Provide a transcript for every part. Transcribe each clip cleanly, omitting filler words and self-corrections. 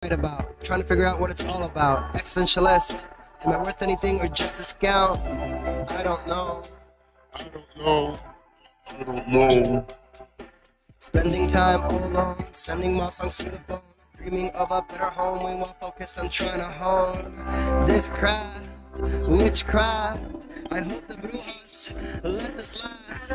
About trying to figure out what it's all about. Existentialist. Am I worth anything or just a scout? I don't know. I don't know. I don't know. Spending time all alone, sending my songs to the bone, dreaming of a better home. We more focused on trying to hone this craft, witchcraft. I hope the brujas let this last.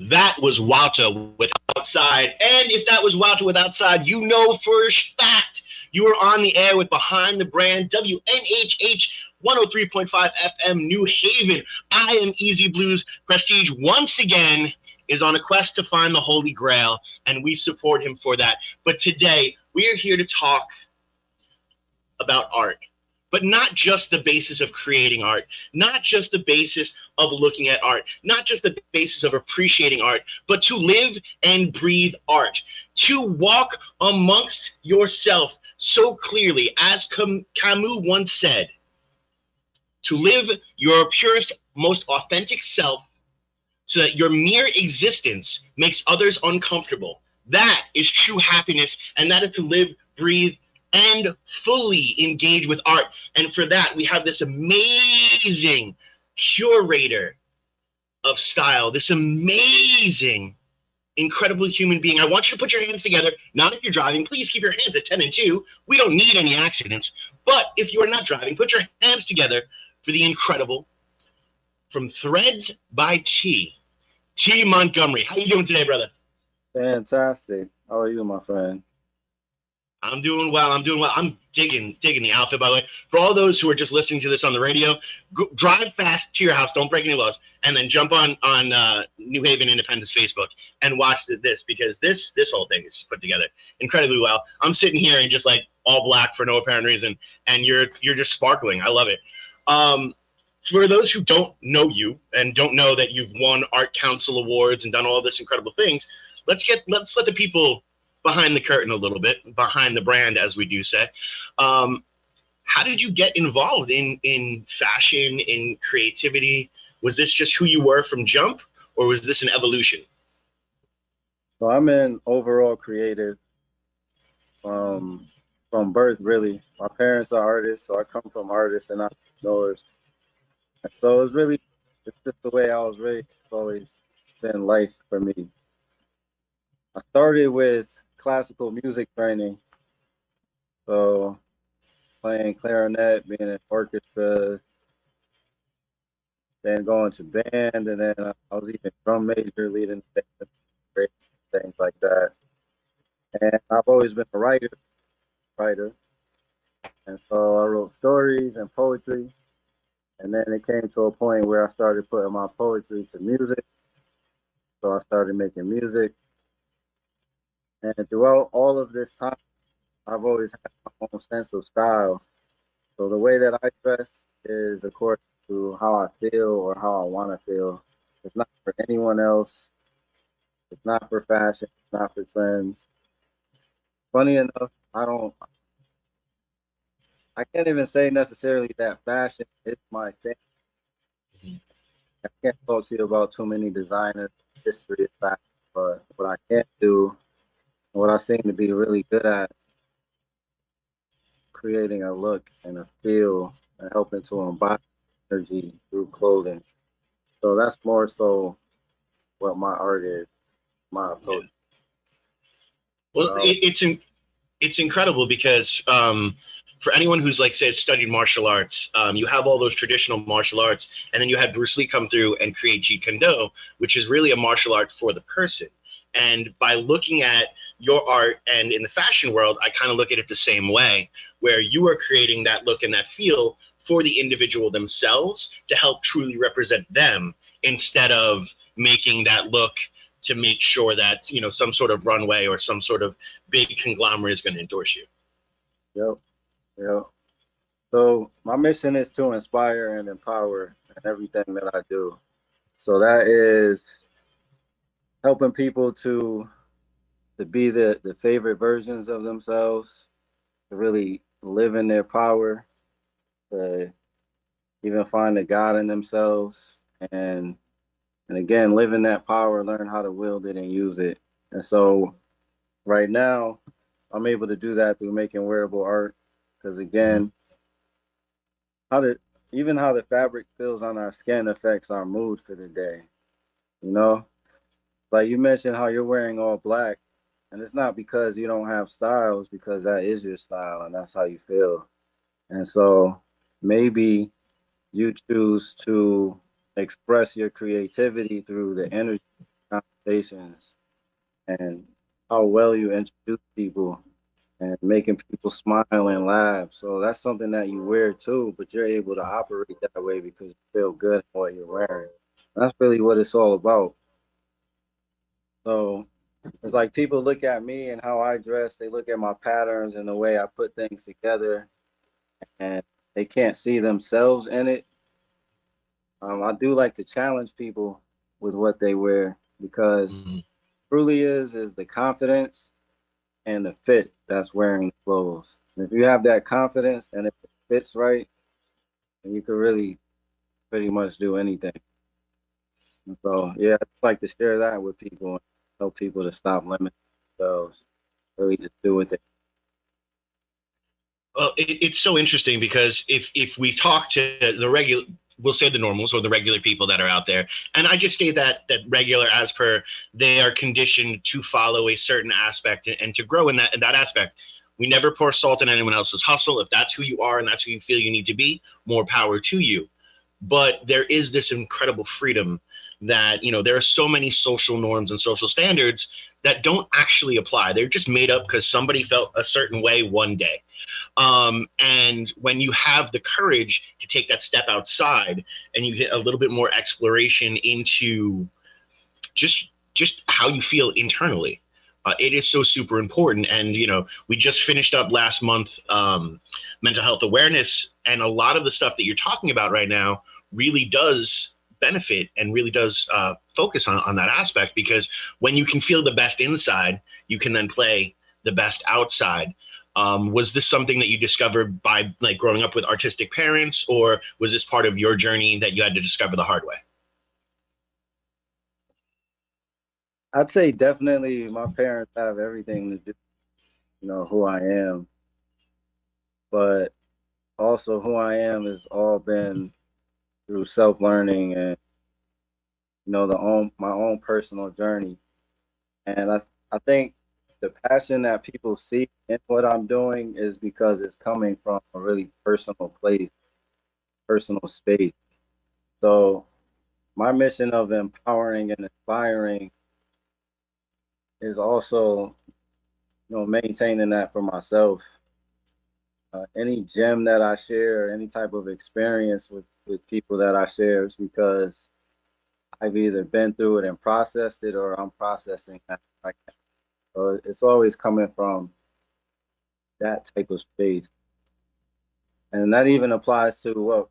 That was Wouter with Outside. And if that was Wouter with Outside, you know for a fact you are on the air with Behind the Brand, WNHH 103.5 FM, New Haven. I am Easy Blues. Prestige once again is on a quest to find the Holy Grail, and we support him for that. But today, we are here to talk about art. But not just the basis of creating art, not just the basis of looking at art, not just the basis of appreciating art, but to live and breathe art, to walk amongst yourself so clearly, as Camus once said, to live your purest, most authentic self so that your mere existence makes others uncomfortable. That is true happiness, and that is to live, breathe, and fully engage with art. And for that, we have this amazing curator of style, this amazing, incredible human being. I want you to put your hands together. Not if you're driving. Please keep your hands at 10 and 2. We don't need any accidents. But if you are not driving, put your hands together for the incredible, from Threads by T Montgomery. How you doing today, brother? Fantastic. How are you, my friend? I'm doing well. I'm digging the outfit, by the way. For all those who are just listening to this on the radio, drive fast to your house. Don't break any laws, and then jump on New Haven Independence Facebook and watch this, because this whole thing is put together incredibly well. I'm sitting here in just like all black for no apparent reason, and you're just sparkling. I love it. For those who don't know you and don't know that you've won Art Council awards and done all this incredible things, let's let the people behind the curtain a little bit, behind the brand, as we do say. How did you get involved in fashion, in creativity? Was this just who you were from jump, or was this an evolution? So I'm an overall creative from birth, really. My parents are artists, so I come from artists and entrepreneurs. And so it's just the way I was raised. It's always been life for me. I started with classical music training, so playing clarinet, being in orchestra, then going to band, and then I was even drum major, leading band, things like that. And I've always been a writer, and so I wrote stories and poetry, and then it came to a point where I started putting my poetry to music, so I started making music. And throughout all of this time, I've always had my own sense of style. So the way that I dress is according to how I feel or how I want to feel. It's not for anyone else. It's not for fashion. It's not for trends. Funny enough, I can't even say necessarily that fashion is my thing. I can't talk to you about too many designers, history of fashion, but what I can do, what I seem to be really good at, creating a look and a feel and helping to embody energy through clothing. So that's more so what my art is, my approach. Well, it's incredible because for anyone who's like say studied martial arts, you have all those traditional martial arts, and then you had Bruce Lee come through and create Jeet Kune Do, which is really a martial art for the person. And by looking at your art and in the fashion world, I kind of look at it the same way, where you are creating that look and that feel for the individual themselves to help truly represent them, instead of making that look to make sure that, you know, some sort of runway or some sort of big conglomerate is going to endorse you. Yep. So my mission is to inspire and empower in everything that I do. So that is helping people to be the favorite versions of themselves, to really live in their power, to even find the God in themselves, and again, live in that power, learn how to wield it and use it. And so right now, I'm able to do that through making wearable art. Because again, how the even how the fabric feels on our skin affects our mood for the day. You know, like you mentioned how you're wearing all black, and it's not because you don't have style, it's because that is your style and that's how you feel. And so maybe you choose to express your creativity through the energy conversations and how well you introduce people and making people smile and laugh. So that's something that you wear too, but you're able to operate that way because you feel good in what you're wearing. That's really what it's all about. So it's like people look at me and how I dress, they look at my patterns and the way I put things together, and they can't see themselves in it. I do like to challenge people with what they wear because Mm-hmm. truly is the confidence and the fit that's wearing the clothes. And if you have that confidence and if it fits right, then you can really pretty much do anything. And so yeah, I like to share that with people and tell people to stop limiting themselves. Really just do what they. Well, it's so interesting because if we talk to the regular, we'll say the normals or the regular people that are out there, and I just say that regular as per they are conditioned to follow a certain aspect and to grow in that aspect. We never pour salt in anyone else's hustle. If that's who you are and that's who you feel you need to be, more power to you. But there is this incredible freedom that, there are so many social norms and social standards that don't actually apply. They're just made up because somebody felt a certain way one day. And when you have the courage to take that step outside and you hit a little bit more exploration into just how you feel internally, it is so super important. And we just finished up last month mental health awareness, and a lot of the stuff that you're talking about right now really does benefit and really does focus on that aspect, because when you can feel the best inside, you can then play the best outside. Was this something that you discovered by like growing up with artistic parents, or was this part of your journey that you had to discover the hard way? I'd say definitely my parents have everything to do, who I am, but also who I am has all been through self learning and the own my own personal journey. And I think the passion that people see in what I'm doing is because it's coming from a really personal place, personal space. So my mission of empowering and inspiring is also, maintaining that for myself. Any gem that I share, any type of experience with people that I share is because I've either been through it and processed it, or I'm processing that right now. So it's always coming from that type of space. And that even applies to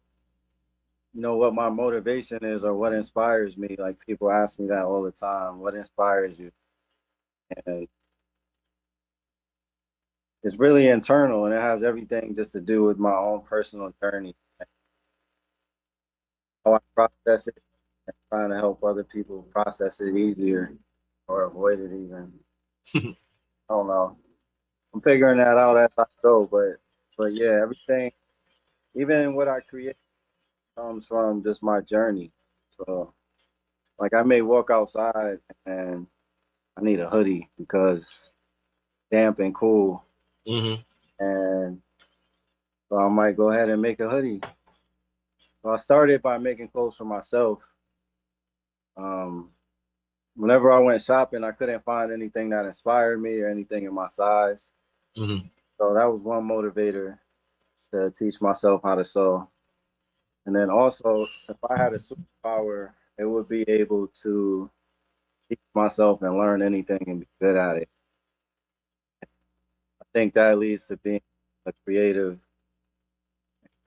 what my motivation is or what inspires me. Like people ask me that all the time, what inspires you? And it's really internal, and it has everything just to do with my own personal journey, how I process it, and trying to help other people process it easier or avoid it even. I don't know. I'm figuring that out as I go, but yeah, everything, even what I create, comes from just my journey. So like I may walk outside and I need a hoodie because damp and cool, Mm-hmm. and so I might go ahead and make a hoodie. So I started by making clothes for myself. Um, Whenever I went shopping, I couldn't find anything that inspired me or anything in my size. Mm-hmm. So that was one motivator to teach myself how to sew. And then also, if I had a superpower, it would be able to teach myself and learn anything and be good at it. I think that leads to being a creative,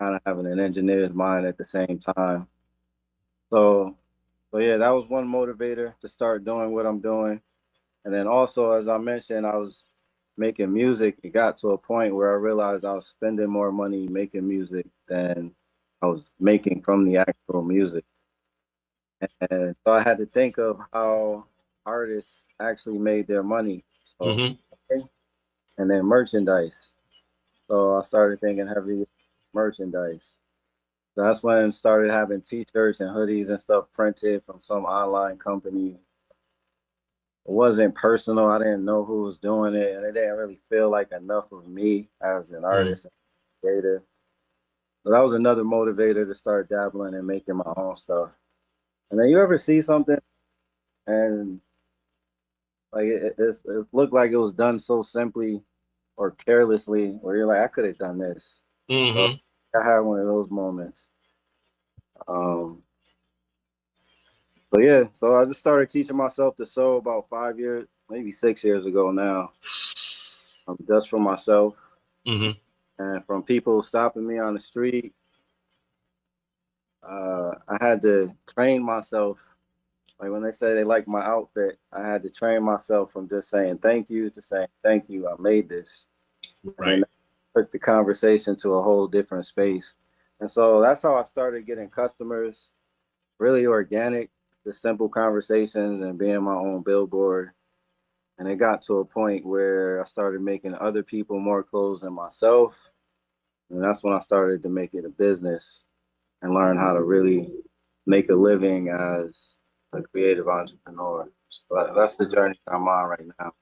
kind of having an engineer's mind at the same time. So, so yeah, that was one motivator to start doing what I'm doing. And then also, as I mentioned, I was making music. It got to a point where I realized I was spending more money making music than I was making from the actual music. And so I had to think of how artists actually made their money. So, Hmm. and then merchandise. So I started thinking heavy merchandise. So that's when I started having T-shirts and hoodies and stuff printed from some online company. It wasn't personal. I didn't know who was doing it, and it didn't really feel like enough of me as an Mm. artist and creator. So that was another motivator to start dabbling and making my own stuff. And then you ever see something and like it looked like it was done so simply or carelessly, where you're like, I could have done this. So Hmm. I had one of those moments. Um, but yeah, so I just started teaching myself to sew about 5 years, maybe 6 years ago now, just for myself Hmm. and from people stopping me on the street. I had to train myself. Like when they say they like my outfit, I had to train myself from just saying thank you to saying thank you. I made this, and then Right. took the conversation to a whole different space. And so that's how I started getting customers, really organic, just simple conversations and being my own billboard. And it got to a point where I started making other people more clothes than myself. And that's when I started to make it a business and learn how to really make a living as a creative entrepreneur. So that's the journey I'm on right now.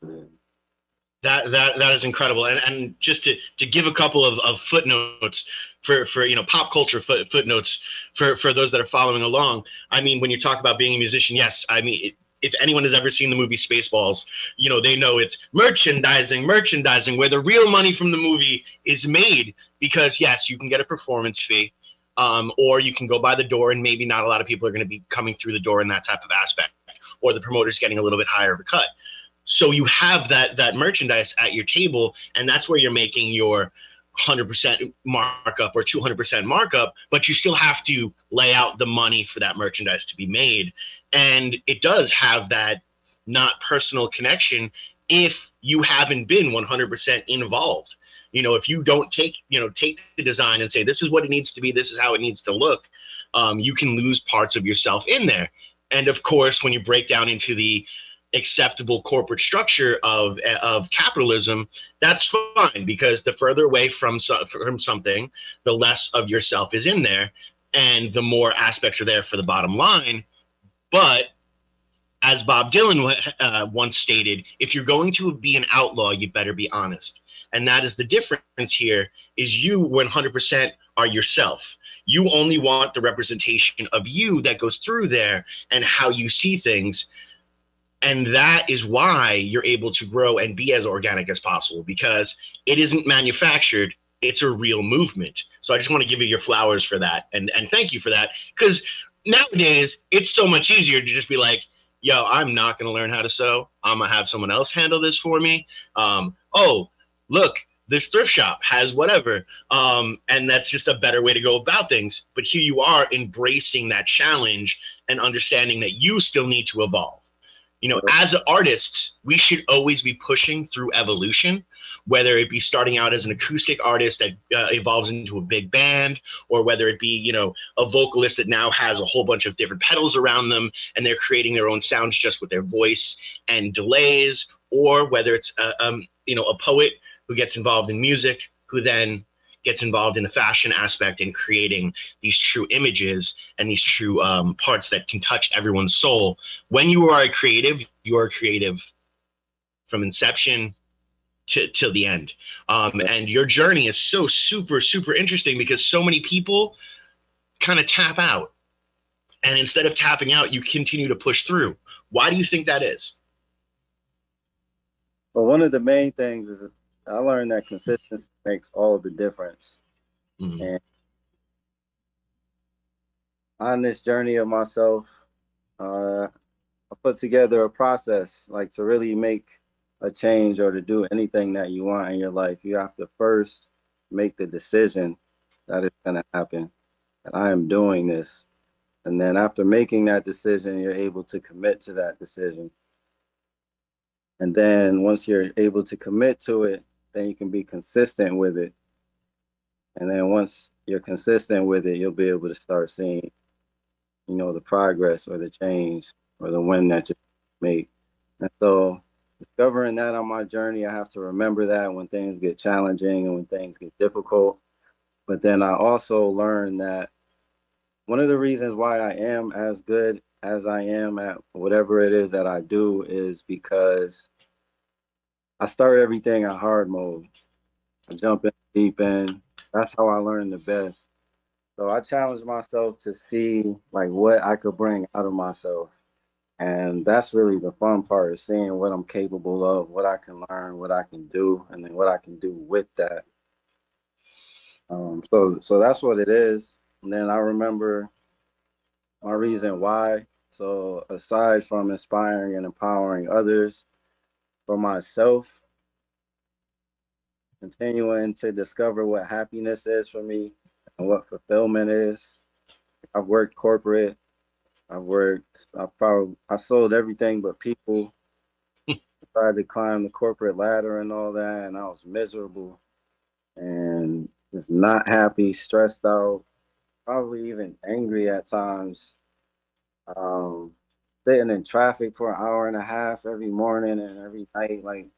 That is incredible, and just to give a couple of footnotes for pop culture footnotes for those that are following along. I mean, when you talk about being a musician, yes, I mean if anyone has ever seen the movie Spaceballs, they know it's merchandising, where the real money from the movie is made, because yes, you can get a performance fee, or you can go by the door and maybe not a lot of people are going to be coming through the door in that type of aspect, or the promoter's getting a little bit higher of a cut. So you have that merchandise at your table, and that's where you're making your 100% markup or 200% markup, but you still have to lay out the money for that merchandise to be made. And it does have that not personal connection if you haven't been 100% involved. If you don't take the design and say, this is what it needs to be, this is how it needs to look, you can lose parts of yourself in there. And of course, when you break down into the acceptable corporate structure of capitalism, that's fine, because the further away from something, the less of yourself is in there, and the more aspects are there for the bottom line. But as Bob Dylan once stated, if you're going to be an outlaw, you better be honest. And that is the difference here, is you 100% are yourself. You only want the representation of you that goes through there and how you see things. And that is why you're able to grow and be as organic as possible, because it isn't manufactured. It's a real movement. So I just want to give you your flowers for that. And thank you for that. Because nowadays it's so much easier to just be like, yo, I'm not going to learn how to sew. I'm going to have someone else handle this for me. Oh, look, this thrift shop has whatever. And that's just a better way to go about things. But here you are embracing that challenge and understanding that you still need to evolve. As artists, we should always be pushing through evolution, whether it be starting out as an acoustic artist that evolves into a big band, or whether it be, a vocalist that now has a whole bunch of different pedals around them and they're creating their own sounds just with their voice and delays, or whether it's a poet who gets involved in music, who then gets involved in the fashion aspect and creating these true images and these true parts that can touch everyone's soul. When you are a creative, you are creative from inception till the end. And your journey is so super, super interesting, because so many people kind of tap out. And instead of tapping out, you continue to push through. Why do you think that is? But one of the main things is that I learned that consistency makes all of the difference. Mm-hmm. And on this journey of myself, I put together a process like to really make a change or to do anything that you want in your life. You have to first make the decision that it's going to happen. And I am doing this. And then after making that decision, you're able to commit to that decision. And then once you're able to commit to it, then you can be consistent with it. And then once you're consistent with it, you'll be able to start seeing you know, the progress or the change or the win that you make. And so discovering that on my journey, I have to remember that when things get challenging and when things get difficult. But then I also learned that one of the reasons why I am as good as I am at whatever it is that I do is because I start everything in hard mode. I jump in deep end. That's how I learn the best. So I challenge myself to see like what I could bring out of myself. And that's really the fun part is seeing what I'm capable of, what I can learn, what I can do, and then what I can do with that. So that's what it is. And then I remember my reason why. So aside from inspiring and empowering others, for myself, continuing to discover what happiness is for me and what fulfillment is. I've worked corporate. I sold everything but people. Tried to climb the corporate ladder and all that, and I was miserable and just not happy, stressed out, probably even angry at times. Um, Sitting in traffic for an hour and a half every morning and every night, like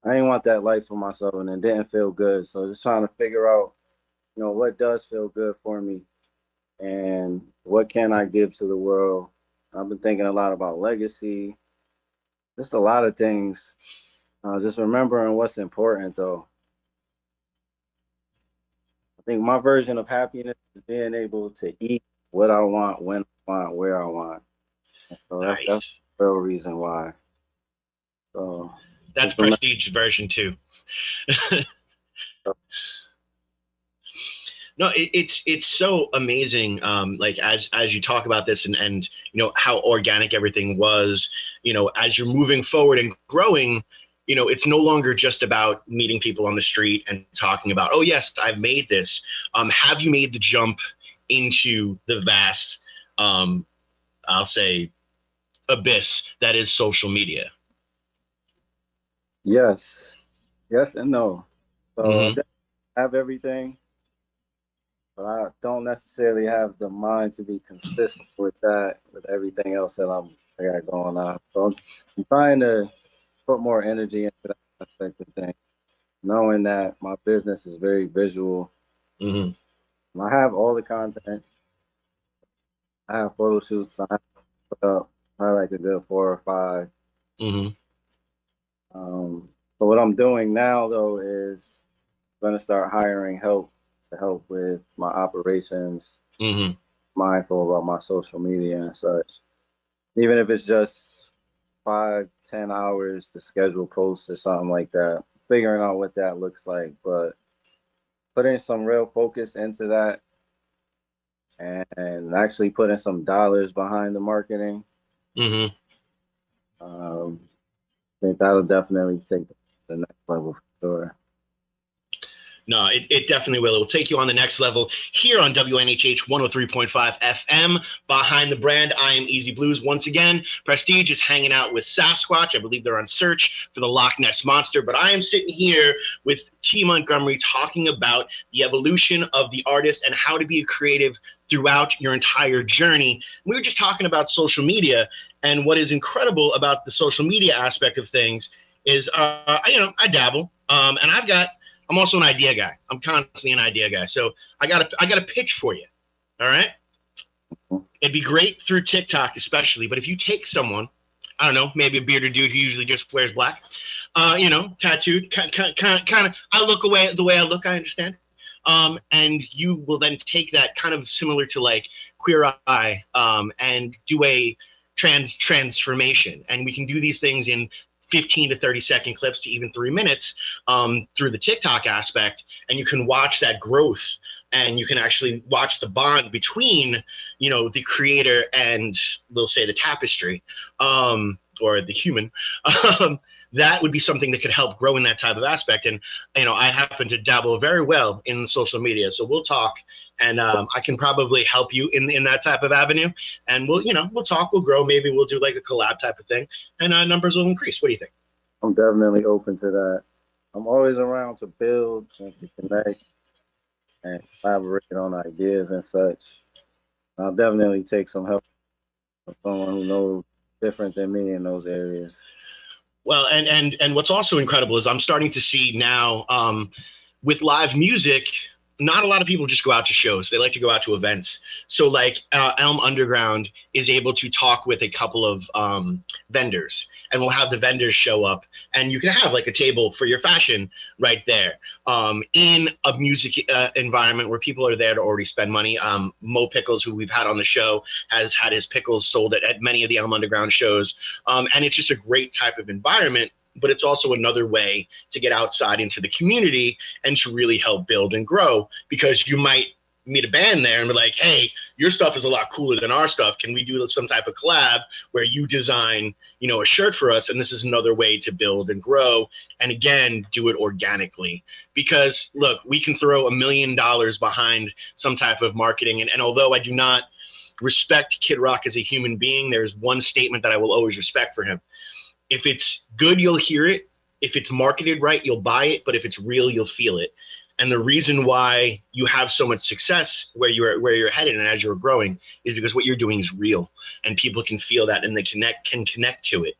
I didn't want that life for myself, and it didn't feel good. So just trying to figure out, you know, what does feel good for me, and what can I give to the world. I've been thinking a lot about legacy, just a lot of things. Just remembering what's important, though. I think my version of happiness is being able to eat what I want, when I want, where I want. And so that's Nice. the real reason why. So That's just remember. prestige version 2. No, it's so amazing. Like as you talk about this and you know how organic everything was. You know, as you're moving forward and growing, you know, it's no longer just about meeting people on the street and talking about, oh yes, I've made this. Have you made the jump into the vast, I'll say, abyss that is social media? Yes, yes, and no. So I Hmm. definitely have everything, but I don't necessarily have the mind to be consistent with that, with everything else that I got going on. So I'm trying to put more energy into that aspect of things, knowing that my business is very visual. Hmm. I have all the content. I have photo shoots. I have put up probably like a good four or five. Hmm. So what I'm doing now though is I'm gonna start hiring help to help with my operations, Hmm. mindful about my social media and such. Even if it's just 5, 10 hours to schedule posts or something like that, figuring out what that looks like, but putting some real focus into that and actually putting some dollars behind the marketing. Hmm. Um, I think that'll definitely take the next level for sure. No, it definitely will. It will take you on the next level here on WNHH 103.5 FM. Behind the brand, I am Easy Blues. Once again, Prestige is hanging out with Sasquatch. I believe they're on search for the Loch Ness Monster. But I am sitting here with T. Montgomery talking about the evolution of the artist and how to be a creative throughout your entire journey. We were just talking about social media, and what is incredible about the social media aspect of things is, I dabble, and I'm also an idea guy. I'm constantly an idea guy. So I got a pitch for you. All right. It'd be great through TikTok, especially. But if you take someone, I don't know, maybe a bearded dude who usually just wears black, you know, tattooed, kind of. I look away the way I look. I understand. And you will then take that kind of similar to like Queer Eye, and do a transformation. And we can do these things in 15 to 30-second clips to even 3 minutes, through the TikTok aspect, and you can watch that growth, and you can actually watch the bond between, you know, the creator and, we'll say, the tapestry, or the human. Um, that would be something that could help grow in that type of aspect. And you know, I happen to dabble very well in social media, so we'll talk, and I can probably help you in that type of avenue. And we'll talk, we'll grow. Maybe we'll do like a collab type of thing, and numbers will increase. What do you think? I'm definitely open to that. I'm always around to build and to connect and collaborate on ideas and such. I'll definitely take some help from someone who knows different than me in those areas. Well, and what's also incredible is I'm starting to see now with live music, not a lot of people just go out to shows. They like to go out to events. So like Elm Underground is able to talk with a couple of vendors, and we'll have the vendors show up, and you can have like a table for your fashion right there in a music environment where people are there to already spend money. Mo Pickles, who we've had on the show, has had his pickles sold at many of the Elm Underground shows. And it's just a great type of environment, but it's also another way to get outside into the community and to really help build and grow, because you might meet a band there and be like, hey, your stuff is a lot cooler than our stuff. Can we do some type of collab where you design, a shirt for us? And this is another way to build and grow. And again, do it organically, because look, we can throw $1 million behind some type of marketing. And although I do not respect Kid Rock as a human being, there's one statement that I will always respect for him. If it's good, you'll hear it. If it's marketed right, you'll buy it. But if it's real, you'll feel it. And the reason why you have so much success where you're headed and as you're growing is because what you're doing is real, and people can feel that, and they can connect to it.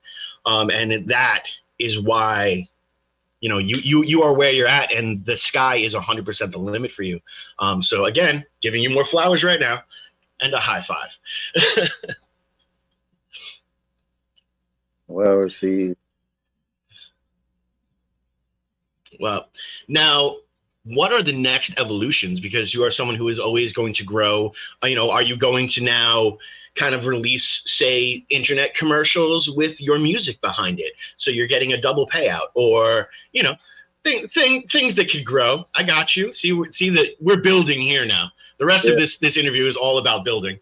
And that is why you are where you're at, and the sky is 100% the limit for you. So again, giving you more flowers right now, and a high five. Well received. Well, now, what are the next evolutions? Because you are someone who is always going to grow. Are you going to now kind of release, say, internet commercials with your music behind it, so you're getting a double payout, or things that could grow? I got you. See that we're building here now. The rest of this interview is all about building.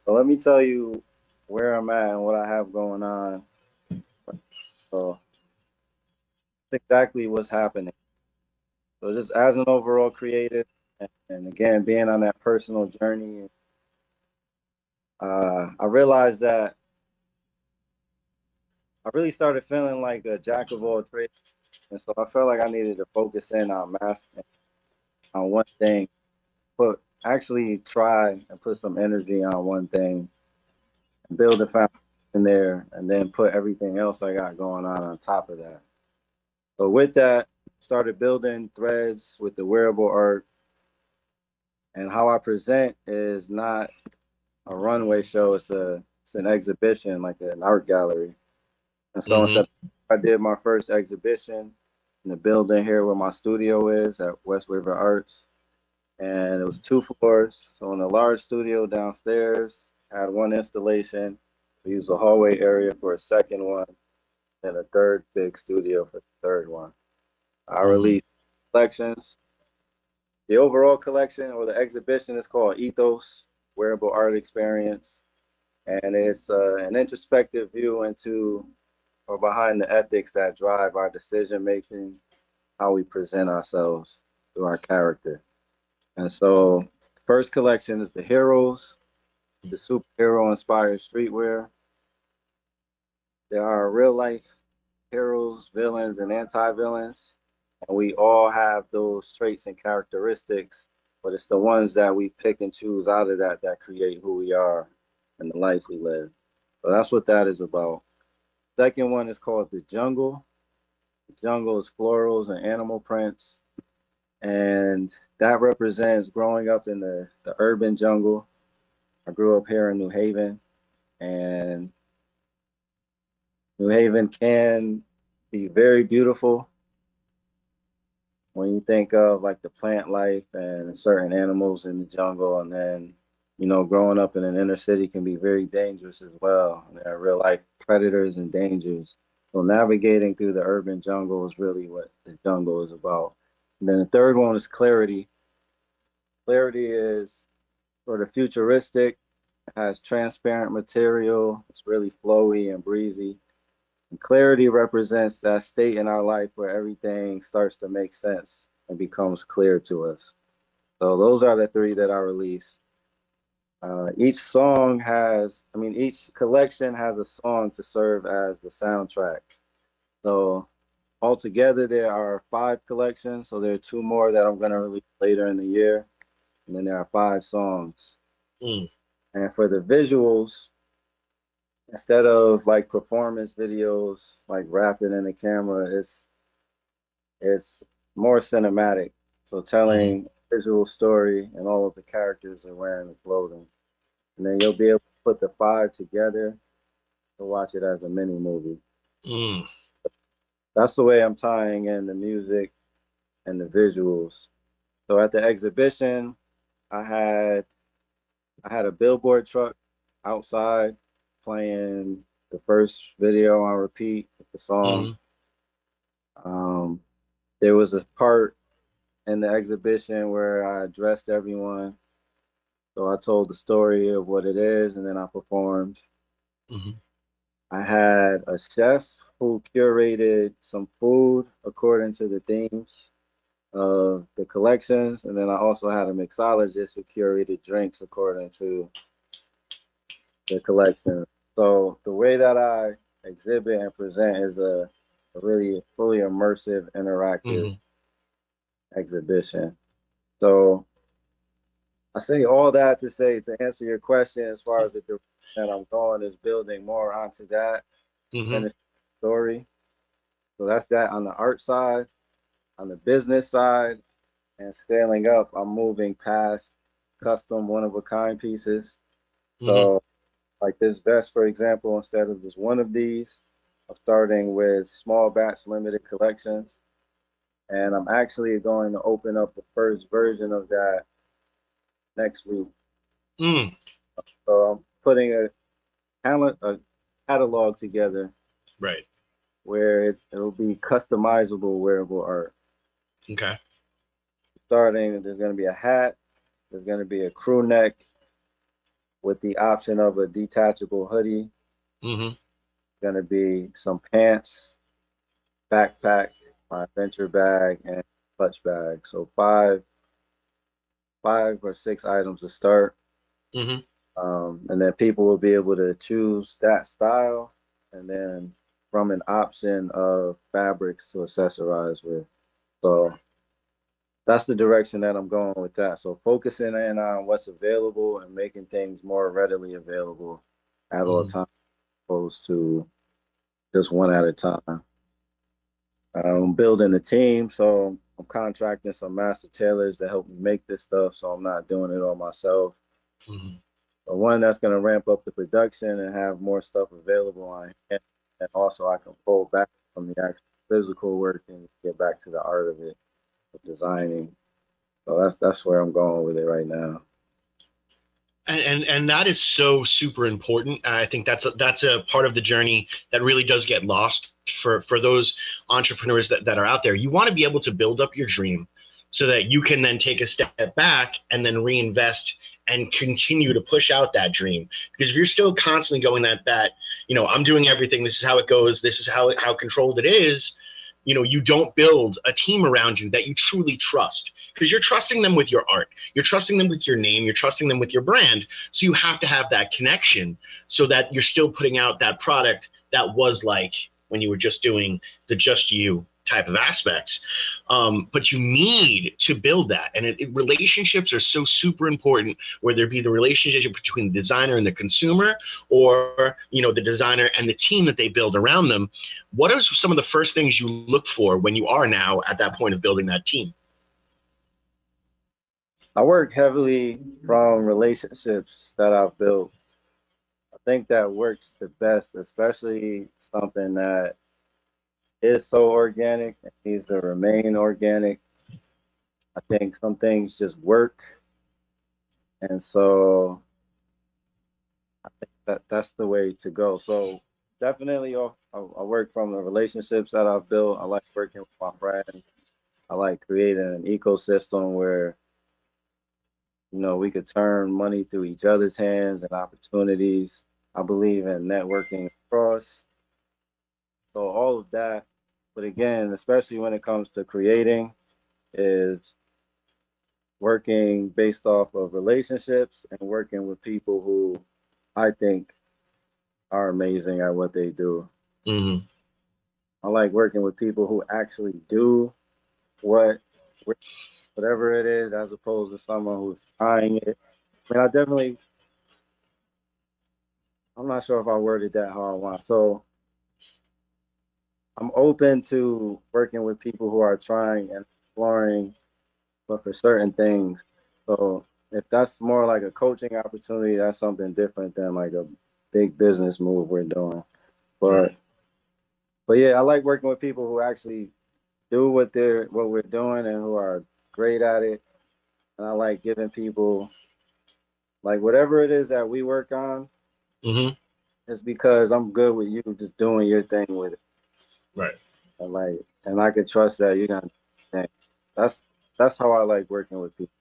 Well, let me tell you where I'm at and what I have going on. So that's exactly what's happening. So just as an overall creative, and again, being on that personal journey, I realized that I really started feeling like a jack of all trades. And so I felt like I needed to focus in on mastering on one thing, actually try and put some energy on one thing, and build a foundation there, and then put everything else I got going on top of that. So with that, started building threads with the wearable art. And how I present is not a runway show, it's an exhibition, like an art gallery. And so in September, I did my first exhibition in the building here where my studio is at West River Arts. And it was 2 floors. So in the large studio downstairs, I had one installation. We used the hallway area for a second one, and a third big studio for the third one. I released collections. The overall collection, or the exhibition, is called Ethos, Wearable Art Experience. And it's an introspective view into or behind the ethics that drive our decision making, how we present ourselves through our character. And so the first collection is the Heroes, the superhero inspired streetwear. There are real life heroes, villains, and anti-villains. And we all have those traits and characteristics, but it's the ones that we pick and choose out of that create who we are and the life we live. So that's what that is about. Second one is called The Jungle. The Jungle is florals and animal prints. And that represents growing up in the urban jungle. I grew up here in New Haven, and New Haven can be very beautiful when you think of like the plant life and certain animals in the jungle. And then, growing up in an inner city can be very dangerous as well. And there are real life predators and dangers. So navigating through the urban jungle is really what the jungle is about. And then the third one is Clarity. Clarity is sort of futuristic. It has transparent material. It's really flowy and breezy. And clarity represents that state in our life where everything starts to make sense and becomes clear to us. So those are the 3 that I released. Each collection has a song to serve as the soundtrack. So altogether, there are 5 collections. So there are 2 more that I'm going to release later in the year. And then there are 5 songs. And for the visuals, instead of like performance videos, like rapping in the camera, it's more cinematic. So Mm-hmm. telling visual story and all of the characters are wearing the clothing. And then you'll be able to put the five together to watch it as a mini movie. Mm. That's the way I'm tying in the music and the visuals. So at the exhibition, I had I had a billboard truck outside playing the first video on repeat with the song. Mm-hmm. Um, there was a part in the exhibition where I addressed everyone. So I told the story of what it is, and then I performed. Mm-hmm. I had a chef who curated some food according to the themes of the collections, and then I also had a mixologist who curated drinks according to the collection. So the way that I exhibit and present is a really fully immersive, interactive Mm-hmm. exhibition. So I say all that to say to answer your question as far as the direction that I'm going is building more onto that Mm-hmm. finished story. So that's that on the art side, on the business side, and scaling up. I'm moving past custom one of a kind pieces. Mm-hmm. So like this vest, for example, instead of just one of these, I'm starting with small batch limited collections. And I'm actually going to open up the first version of that next week. Mm. So I'm putting a catalog together Right. where it'll be customizable wearable art. Okay. Starting, there's going to be a hat, there's going to be a crew neck with the option of a detachable hoodie, Mm-hmm. going to be some pants, backpack, my adventure bag, and clutch bag. So five or six items to start. Mm-hmm. And then people will be able to choose that style and then from an option of fabrics to accessorize with. So that's the direction that I'm going with that. So focusing in on what's available and making things more readily available at all Mm-hmm. times, opposed to just one at a time. I'm building a team, so I'm contracting some master tailors to help me make this stuff, so I'm not doing it all myself. Mm-hmm. But one that's going to ramp up the production and have more stuff available on hand, and also I can pull back from the actual physical work and get back to the art of it, of designing. So that's where I'm going with it right now. And that is so super important. I think that's a part of the journey that really does get lost for those entrepreneurs that are out there. You want to be able to build up your dream so that you can then take a step back and then reinvest and continue to push out that dream. Because if you're still constantly going that I'm doing everything, this is how it goes, this is how controlled it is, you don't build a team around you that you truly trust, because you're trusting them with your art, you're trusting them with your name, you're trusting them with your brand. So you have to have that connection so that you're still putting out that product that was like when you were just doing the just you type of aspects. But you need to build that. And relationships are so super important, whether it be the relationship between the designer and the consumer, or, the designer and the team that they build around them. What are some of the first things you look for when you are now at that point of building that team? I work heavily from relationships that I've built. I think that works the best, especially something that is so organic and needs to remain organic. I think some things just work. And so I think that's the way to go. So definitely I work from the relationships that I've built. I like working with my friends. I like creating an ecosystem where, we could turn money through each other's hands and opportunities. I believe in networking across. So all of that. But again, especially when it comes to creating, is working based off of relationships and working with people who I think are amazing at what they do. Mm-hmm. I like working with people who actually do what whatever it is, as opposed to someone who's trying it. I mean, I definitely I'm not sure if I worded that how I want. So I'm open to working with people who are trying and exploring, but for certain things. So if that's more like a coaching opportunity, that's something different than like a big business move we're doing. But Right. but yeah, I like working with people who actually do what we're doing and who are great at it. And I like giving people like whatever it is that we work on, Mm-hmm. it's because I'm good with you just doing your thing with it. Right. And I can trust that you're gonna think. That's that's how I like working with people.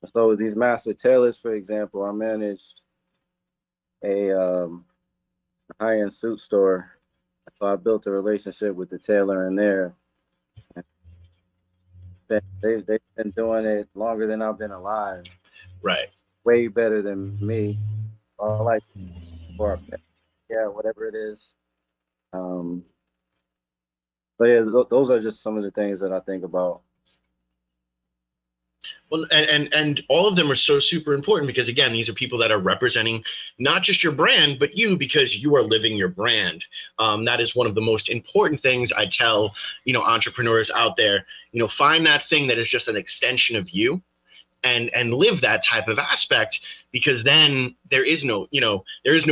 So with these master tailors, for example, I managed a high-end suit store. So I built a relationship with the tailor in there. They've been doing it longer than I've been alive, Right. way better than me. I like, or yeah, whatever it is. Um, but yeah, those are just some of the things that I think about. Well, and all of them are so super important because again, these are people that are representing not just your brand, but you because you are living your brand. That is one of the most important things I tell entrepreneurs out there. Find that thing that is just an extension of you, and live that type of aspect because then there is no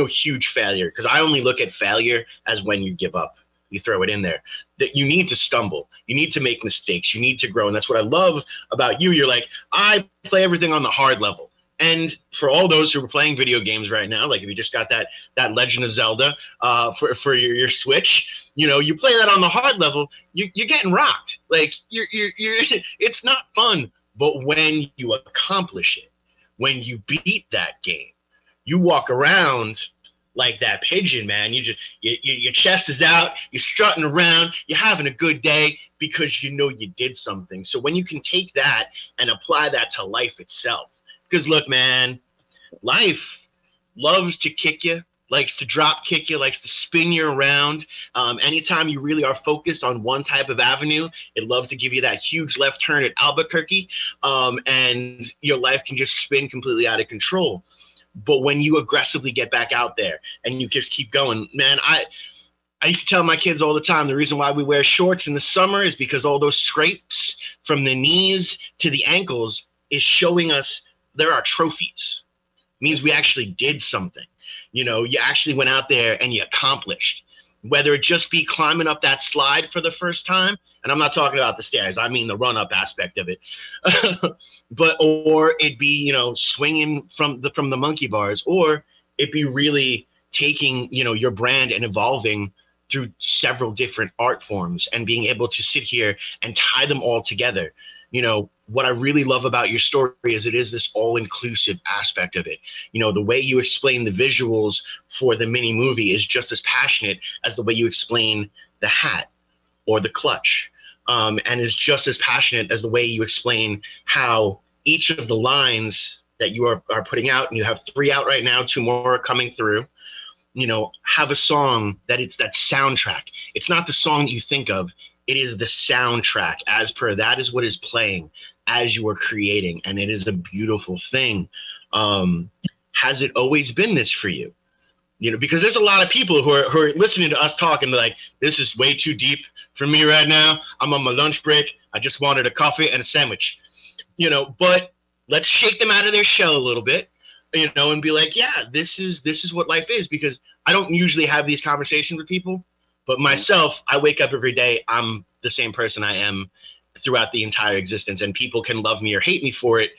huge failure because I only look at failure as when you give up, you throw it in there, that you need to stumble, you need to make mistakes, you need to grow. And that's what I love about you. You're like, I play everything on the hard level. And for all those who are playing video games right now, like if you just got that Legend of Zelda for your Switch, you play that on the hard level, you're getting rocked. Like you're it's not fun. But when you accomplish it, when you beat that game, you walk around like that pigeon, man. Your chest is out, you're strutting around, you're having a good day because you know you did something. So when you can take that and apply that to life itself, because look, man, life loves to kick you, likes to drop kick you, likes to spin you around. Anytime you really are focused on one type of avenue, it loves to give you that huge left turn at Albuquerque, and your life can just spin completely out of control. But when you aggressively get back out there and you just keep going, man, I used to tell my kids all the time the reason why we wear shorts in the summer is because all those scrapes from the knees to the ankles is showing us there are trophies. Means we actually did something. You actually went out there and you accomplished. Whether it just be climbing up that slide for the first time, and I'm not talking about the stairs, I mean the run-up aspect of it, or it be swinging from the monkey bars, or it be really taking your brand and evolving through several different art forms and being able to sit here and tie them all together. What I really love about your story is it is this all-inclusive aspect of it. The way you explain the visuals for the mini movie is just as passionate as the way you explain the hat or the clutch, and is just as passionate as the way you explain how each of the lines that you are putting out, and you have 3 out right now, 2 more are coming through, have a song that it's that soundtrack. It's not the song that you think of. It is the soundtrack as per that is what is playing as you are creating. And it is a beautiful thing. Has it always been this for you? Because there's a lot of people who are listening to us talk and they're like, this is way too deep for me right now. I'm on my lunch break. I just wanted a coffee and a sandwich, but let's shake them out of their shell a little bit, and be like, yeah, this is what life is. Because I don't usually have these conversations with people, but myself, I wake up every day, I'm the same person I am throughout the entire existence, and people can love me or hate me for it.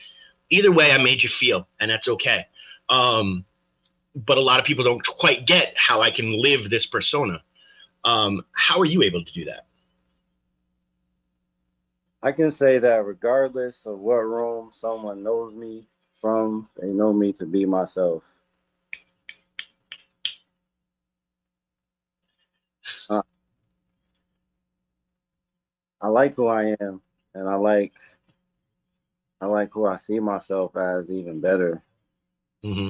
Either way, I made you feel, and that's okay. But a lot of people don't quite get how I can live this persona. How are you able to do that? I can say that regardless of what room someone knows me from, they know me to be myself. Uh, I like who I am, and I like who I see myself as even better. Mm-hmm.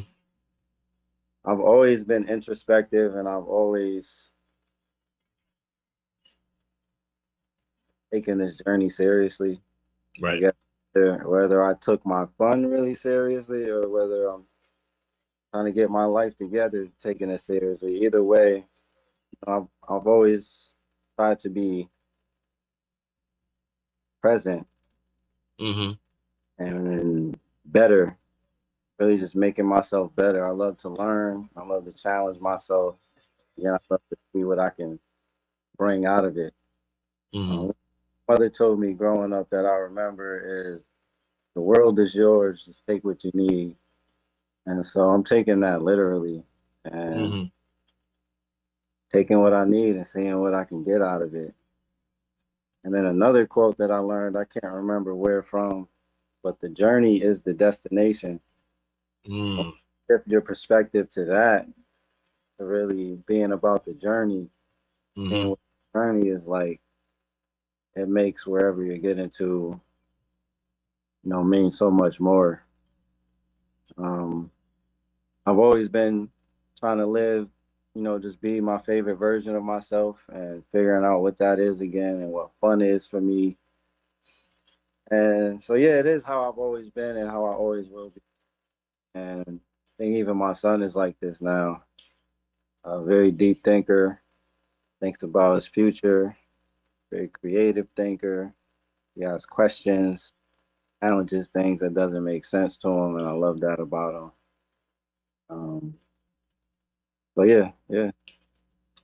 I've always been introspective, and I've always taken this journey seriously. I Right. guess whether I took my fun really seriously or whether I'm trying to get my life together, taking it seriously. Either way, I've always tried to be present Mm-hmm. and better, really just making myself better. I love to learn. I love to challenge myself. Yeah, I love to see what I can bring out of it. Mm-hmm. Mother told me growing up that I remember is the world is yours. Just take what you need. And so I'm taking that literally and Mm-hmm. taking what I need and seeing what I can get out of it. And then another quote that I learned, I can't remember where from, but the journey is the destination. Mm-hmm. Shift your perspective to that, to really being about the journey, seeing Mm-hmm. what the journey is like, it makes wherever you're getting to, mean so much more. Um, I've always been trying to live, just be my favorite version of myself and figuring out what that is again and what fun is for me. And so, yeah, it is how I've always been and how I always will be. And I think even my son is like this now. A very deep thinker, thinks about his future, very creative thinker. He has questions, challenges things that doesn't make sense to him, and I love that about him. So yeah,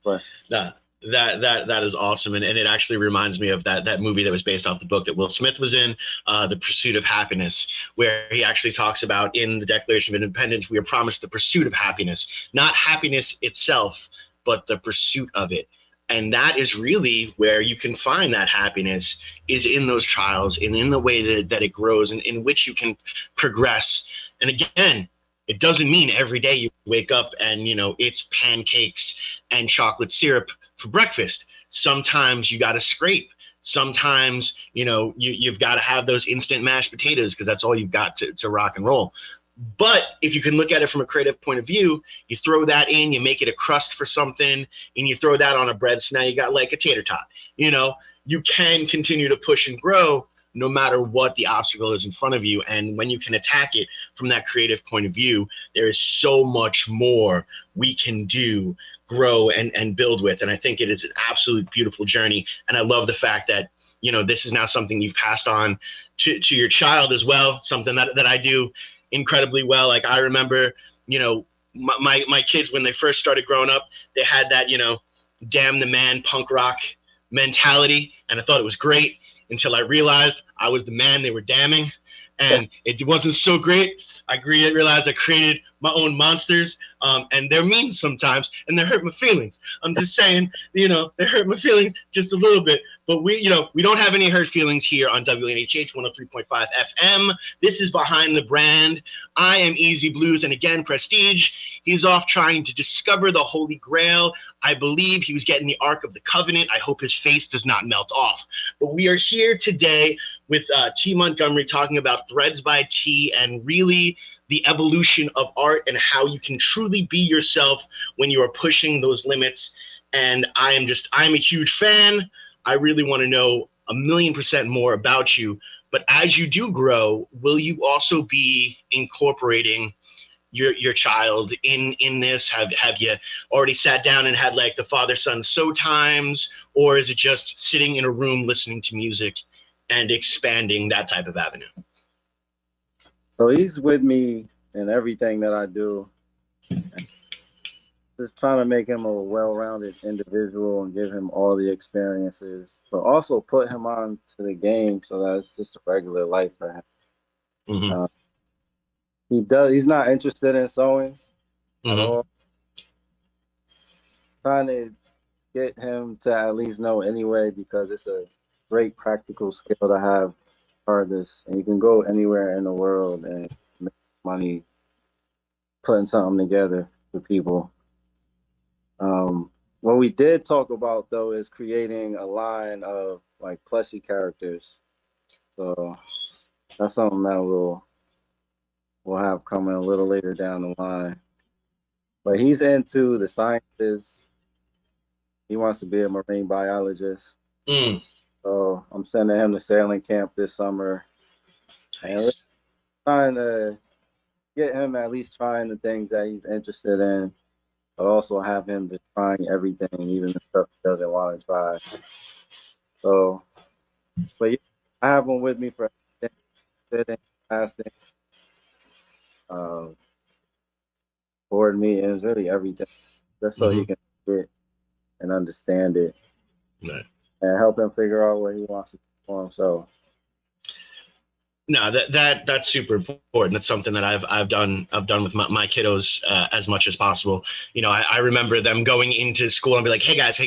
question. That is awesome, and it actually reminds me of that movie that was based off the book that Will Smith was in, The Pursuit of Happiness, where he actually talks about in the Declaration of Independence, we are promised the pursuit of happiness, not happiness itself, but the pursuit of it. And that is really where you can find that happiness, is in those trials and in the way that it grows and in which you can progress. And again, it doesn't mean every day you wake up and it's pancakes and chocolate syrup for breakfast. Sometimes you got to scrape. Sometimes you've got to have those instant mashed potatoes because that's all you've got to rock and roll. But if you can look at it from a creative point of view, you throw that in, you make it a crust for something, and you throw that on a bread. So now you got like a tater tot. You can continue to push and grow no matter what the obstacle is in front of you. And when you can attack it from that creative point of view, there is so much more we can do, grow, and build with. And I think it is an absolute beautiful journey. And I love the fact that, this is now something you've passed on to your child as well, something that I do incredibly well. Like I remember, my kids, when they first started growing up, they had that, damn the man punk rock mentality. And I thought it was great until I realized I was the man they were damning. And it wasn't so great. I realized I created my own monsters, and they're mean sometimes, and they hurt my feelings. I'm just saying, they hurt my feelings just a little bit. But we don't have any hurt feelings here on WNHH 103.5 FM. This is Behind the Brand. I am Easy Blues, and again, Prestige. He's off trying to discover the Holy Grail. I believe he was getting the Ark of the Covenant. I hope his face does not melt off. But we are here today with T. Montgomery talking about Threads by T and really the evolution of art and how you can truly be yourself when you are pushing those limits. And I'm a huge fan. I really want to know 1,000,000% more about you. But as you do grow, will you also be incorporating your child in this? Have you already sat down and had like the father-son so times, or is it just sitting in a room listening to music and expanding that type of avenue? So he's with me in everything that I do. Just trying to make him a well-rounded individual and give him all the experiences, but also put him on to the game so that it's just a regular life for him. Mm-hmm. He's not interested in sewing at Mm-hmm. all. Trying to get him to at least know anyway, because it's a great practical skill to have regardless. And you can go anywhere in the world and make money putting something together for people. What we did talk about though is creating a line of like plushie characters. So that's something that we'll have coming a little later down the line. But he's into the sciences. He wants to be a marine biologist. Mm. So I'm sending him to sailing camp this summer. And we're trying to get him at least trying the things that he's interested in, but also have him just trying everything, even the stuff he doesn't want to try. So, but yeah, I have him with me for sitting, fasting, uh, board meetings, really everything, just so he can get and understand it, Right. and help him figure out what he wants to do for himself. No, that's super important. That's something that I've done with my kiddos as much as possible. You know, I remember them going into school and be like, hey guys,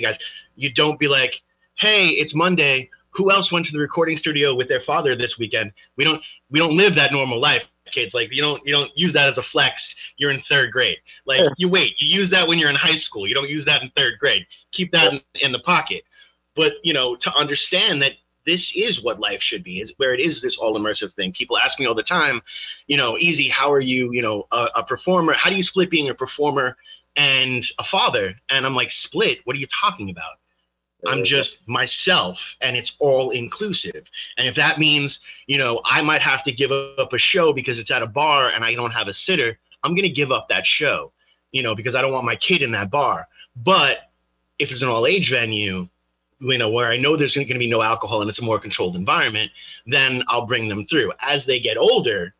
you don't be like, hey, it's Monday. Who else went to the recording studio with their father this weekend? We don't live that normal life, kids. Like you don't use that as a flex. You're in third grade. Like you use that when you're in high school. You don't use that in third grade. Keep that in the pocket. But you know, to understand that this is what life should be, is where it is this all immersive thing. People ask me all the time, you know, Easy, how are you, you know, a performer? How do you split being a performer and a father? And I'm like, split? What are you talking about? I'm just myself, and it's all inclusive. And if that means, you know, I might have to give up a show because it's at a bar and I don't have a sitter, I'm going to give up that show, you know, because I don't want my kid in that bar. But if it's an all age venue, you know, where I know there's going to be no alcohol and it's a more controlled environment, then I'll bring them through. As they get older,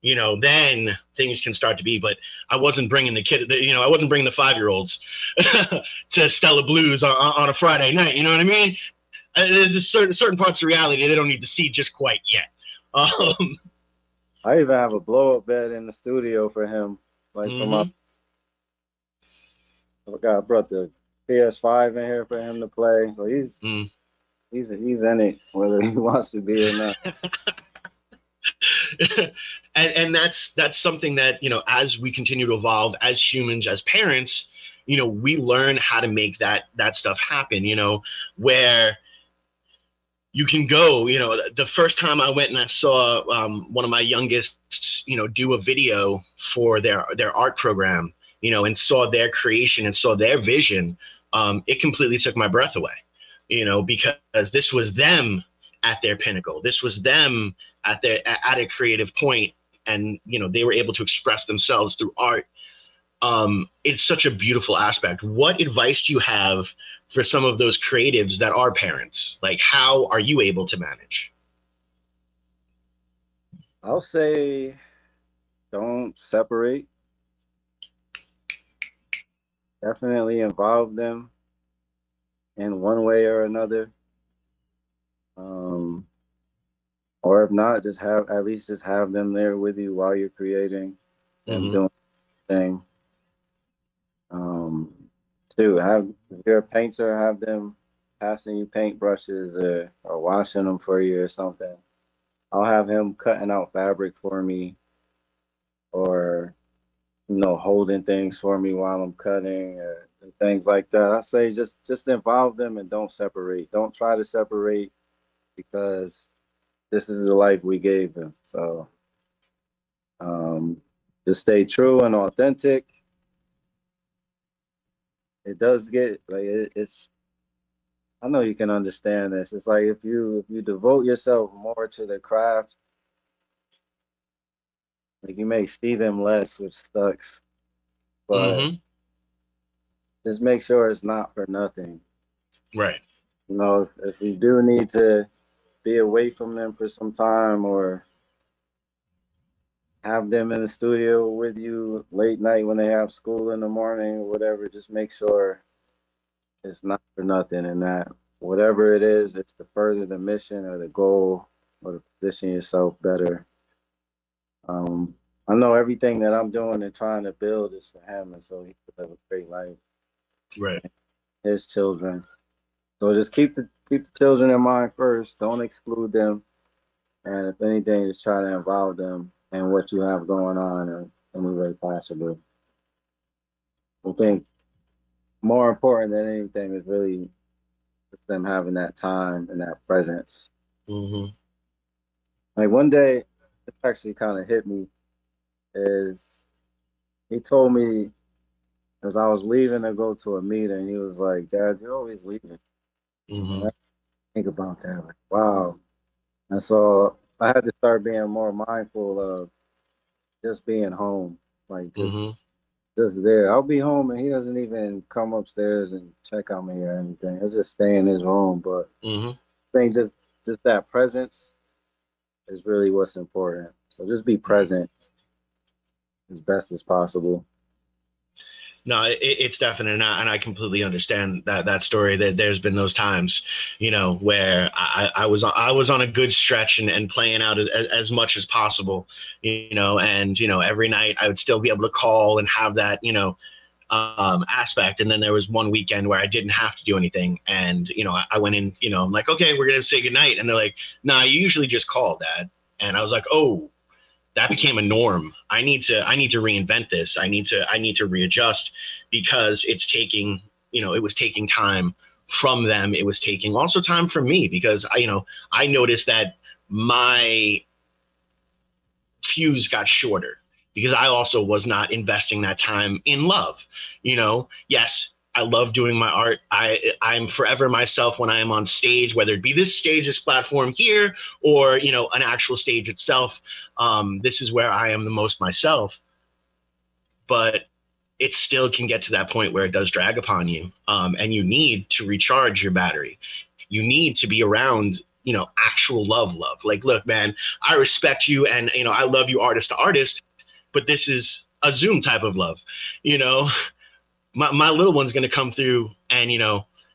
you know, then things can start to be, but I wasn't bringing the kid, you know, I wasn't bringing the 5-year-olds to Stella Blues on a Friday night. You know what I mean? There's a certain parts of reality they don't need to see just quite yet. I even have a blow up bed in the studio for him. Like for my, I brought the PS5 in here for him to play. So he's in it, whether he wants to be or not. and that's something that, you know, as we continue to evolve as humans, as parents, you know, we learn how to make that stuff happen, you know, where you can go, you know, the first time I went and I saw one of my youngest, you know, do a video for their art program, you know, and saw their creation and saw their vision, it completely took my breath away, you know, because this was them at their pinnacle. This was them at a creative point, and you know, they were able to express themselves through art. It's such a beautiful aspect. What advice do you have for some of those creatives that are parents? Like, how are you able to manage? I'll say don't separate. Definitely involve them in one way or another. Or if not, just have them there with you while you're creating and doing thing. Two, if you're a painter, have them passing you paint brushes or washing them for you or something. I'll have him cutting out fabric for me, or you know, holding things for me while I'm cutting and things like that. I say just involve them and don't separate. Don't try to separate, because this is the life we gave them. So just stay true and authentic. It does get like it's. I know you can understand this. It's like if you devote yourself more to the craft, like you may see them less, which sucks. But just make sure it's not for nothing. Right. You know, if you do need to be away from them for some time, or have them in the studio with you late night when they have school in the morning or whatever, just make sure it's not for nothing, and that whatever it is, it's to further the mission or the goal or to position yourself better. I know everything that I'm doing and trying to build is for him, and so he could have a great life. Right. His children. So just keep the children in mind first. Don't exclude them, and if anything, just try to involve them in what you have going on in any way possible. I think more important than anything is really them having that time and that presence. Like one day, it actually kind of hit me. Is he told me as I was leaving to go to a meeting, he was like, "Dad, you're always leaving." And I think about that, like, wow. And so I had to start being more mindful of just being home, like Mm-hmm. just there. I'll be home and he doesn't even come upstairs and check on me or anything. He'll just stay in his room. But Mm-hmm. I think just that presence is really what's important. So just be Right. present as best as possible. No, it's definitely not, and I completely understand that story. That there's been those times, where I was on a good stretch and playing out as much as possible, and every night I would still be able to call and have that aspect. And then there was one weekend where I didn't have to do anything, and I went in, I'm like, okay, we're gonna say goodnight, and they're like, nah, you usually just call, Dad. And I was like, oh, that became a norm. I need to reinvent this. I need to readjust, because it's taking, it was taking time from them. It was taking also time from me, because I noticed that my fuse got shorter, because I also was not investing that time in love. Yes, I love doing my art. I'm forever myself when I am on stage, whether it be this stage, this platform here, or an actual stage itself. This is where I am the most myself. But it still can get to that point where it does drag upon you, and you need to recharge your battery. You need to be around actual love. Like, look, man, I respect you, and I love you artist to artist, but this is a Zoom type of love. you know my little one's going to come through and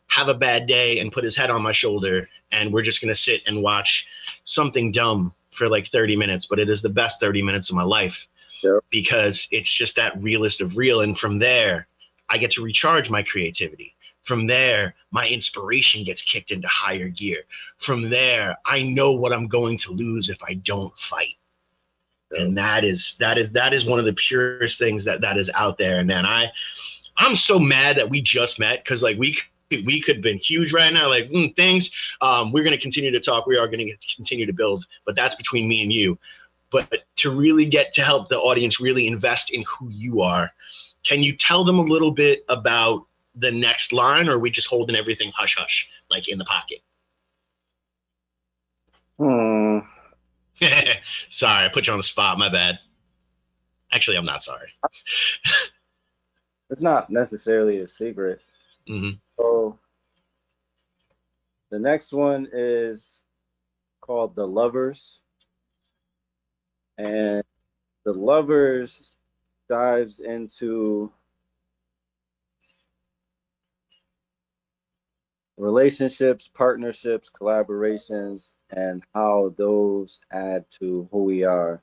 have a bad day and put his head on my shoulder, and we're just going to sit and watch something dumb for like 30 minutes, but it is the best 30 minutes of my life, Yep. because it's just that realest of real. And from there, I get to recharge my creativity. From there, my inspiration gets kicked into higher gear. From there, I know what I'm going to lose if I don't fight. Yep. And that is one of the purest things that is out there. And man, I'm so mad that we just met, because like we could have been huge right now. Like things. We're going to continue to talk. We are going to continue to build, but that's between me and you. But to really get to help the audience really invest in who you are, can you tell them a little bit about the next line, or are we just holding everything hush hush, like in the pocket? Hmm. Sorry, I put you on the spot. My bad. Actually, I'm not sorry. It's not necessarily a secret. Mm-hmm. So the next one is called The Lovers. And The Lovers dives into relationships, partnerships, collaborations, and how those add to who we are,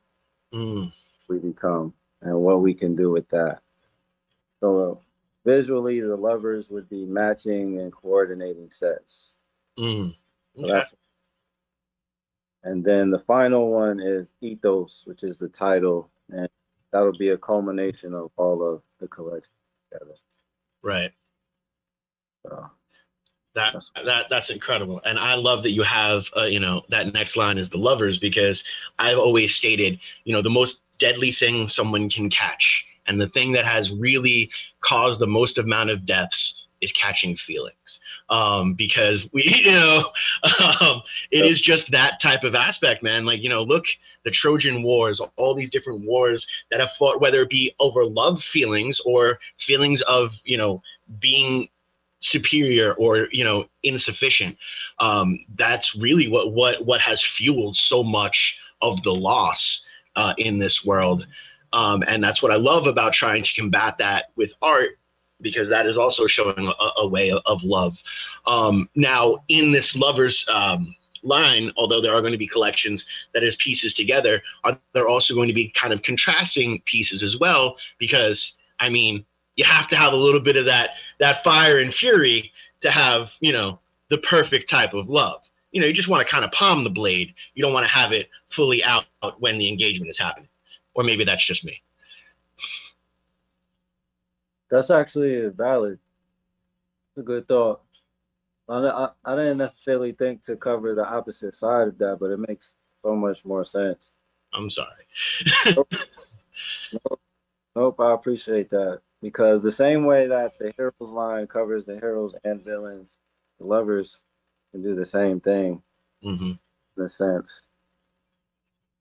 Mm. we become, and what we can do with that. So visually, the lovers would be matching and coordinating sets. Mm. So Okay. and then the final one is Ethos, which is the title, and that'll be a culmination of all of the collections together. Right. So That's incredible. And I love that you have that next line is The Lovers, because I've always stated, the most deadly thing someone can catch, and the thing that has really caused the most amount of deaths, is catching feelings. Because we it is just that type of aspect, man. Like, look, the Trojan Wars, all these different wars that have fought, whether it be over love feelings or feelings of being superior or insufficient. That's really what has fueled so much of the loss in this world. And that's what I love about trying to combat that with art, because that is also showing a way of love. Now, in this lovers line, although there are going to be collections that is pieces together, are there also going to be kind of contrasting pieces as well? Because I mean, you have to have a little bit of that fire and fury to have the perfect type of love. You just want to kind of palm the blade. You don't want to have it fully out when the engagement is happening. Or maybe that's just me. that's actually valid. It's a good thought. I didn't necessarily think to cover the opposite side of that, but it makes so much more sense. I'm sorry. Nope, nope, nope, I appreciate that. Because the same way that the heroes line covers the heroes and villains, the lovers can do the same thing Mm-hmm. in a sense.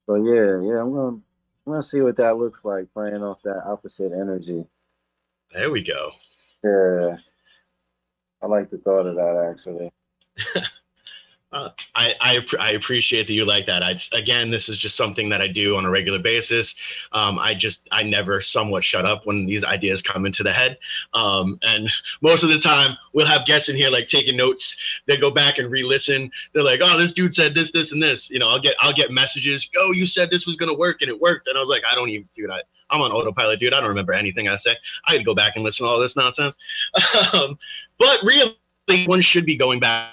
So yeah, I'm gonna see what that looks like playing off that opposite energy. There we go. Yeah, I like the thought of that actually. I appreciate that you like that. Again, this is just something that I do on a regular basis. I never somewhat shut up when these ideas come into the head. And most of the time we'll have guests in here like taking notes. They go back and re-listen. They're like, oh, this dude said this, this, and this. You know, I'll get messages. Yo, you said this was gonna work and it worked. And I was like, I don't even, dude. I'm on autopilot, dude. I don't remember anything I say. I had to go back and listen to all this nonsense. But really, one should be going back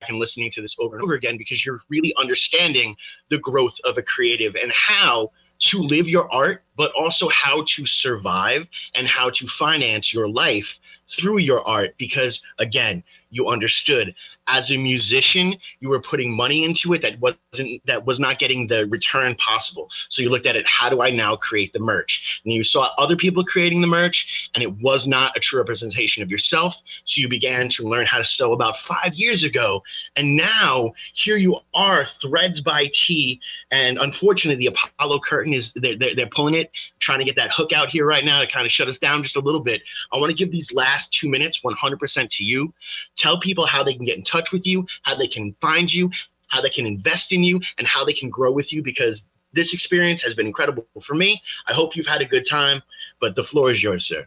and listening to this over and over again, because you're really understanding the growth of a creative and how to live your art, but also how to survive and how to finance your life through your art. Because again, you understood as a musician, you were putting money into it that was not getting the return possible. So you looked at it, how do I now create the merch? And you saw other people creating the merch and it was not a true representation of yourself. So you began to learn how to sew about 5 years ago. And now here you are, Threads by T. And unfortunately, the Apollo curtain is, they're pulling it, trying to get that hook out here right now to kind of shut us down just a little bit. I want to give these last 2 minutes 100% to you. Tell people how they can get in touch with you, how they can find you, how they can invest in you, and how they can grow with you, because this experience has been incredible for me. I hope you've had a good time, but the floor is yours, sir.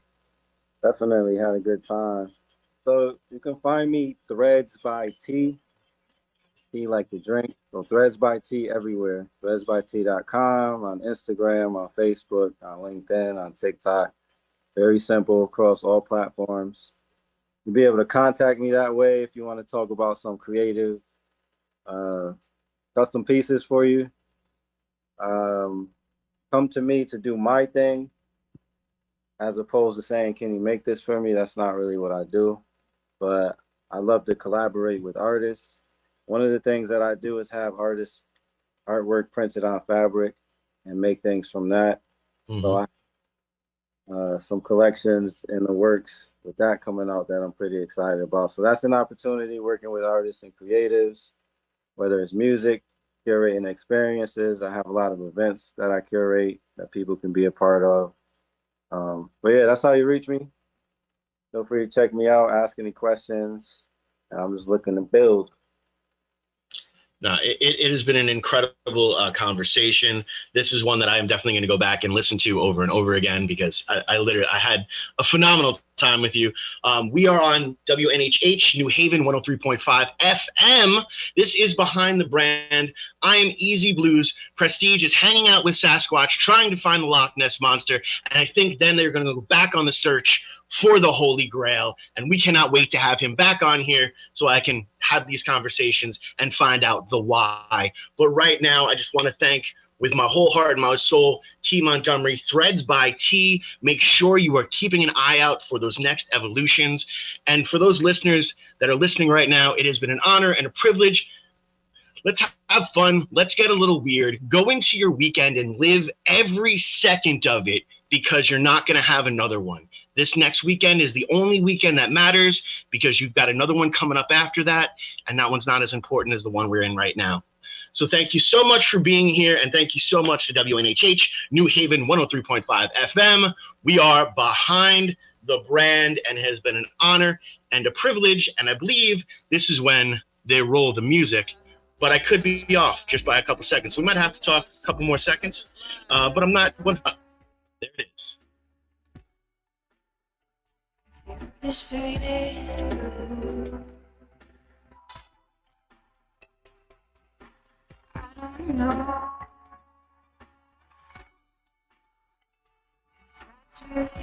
Definitely had a good time. So you can find me Threads by T. T like the drink. So Threads by T everywhere. Threadsbyt.com, on Instagram, on Facebook, on LinkedIn, on TikTok. Very simple across all platforms. You'll be able to contact me that way if you want to talk about some creative custom pieces for you. Come to me to do my thing, as opposed to saying, can you make this for me? That's not really what I do, but I love to collaborate with artists. One of the things that I do is have artists artwork printed on fabric and make things from that. Mm-hmm. So I some collections in the works with that coming out that I'm pretty excited about. So that's an opportunity, working with artists and creatives, whether it's music, curating experiences. I have a lot of events that I curate that people can be a part of. But yeah, that's how you reach me. Feel free to check me out, ask any questions. I'm just looking to build. No, it has been an incredible conversation. This is one that I am definitely going to go back and listen to over and over again, because I had a phenomenal time with you. We are on WNHH New Haven 103.5 FM. This is Behind the Brand. I am Easy Blues. Prestige is hanging out with Sasquatch, trying to find the Loch Ness Monster. And I think then they're going to go back on the search for the Holy Grail, and we cannot wait to have him back on here so I can have these conversations and find out the why. But right now, I just want to thank, with my whole heart and my soul, T. Montgomery, Threads by T. Make sure you are keeping an eye out for those next evolutions. And for those listeners that are listening right now, it has been an honor and a privilege. Let's have fun. Let's get a little weird. Go into your weekend and live every second of it, because you're not going to have another one. This next weekend is the only weekend that matters, because you've got another one coming up after that, and that one's not as important as the one we're in right now. So thank you so much for being here, and thank you so much to WNHH New Haven 103.5 FM. We are Behind the Brand, and it has been an honor and a privilege, and I believe this is when they roll the music. But I could be off just by a couple seconds. We might have to talk a couple more seconds, but I'm not. There it is. This faded blue, I don't know if that's really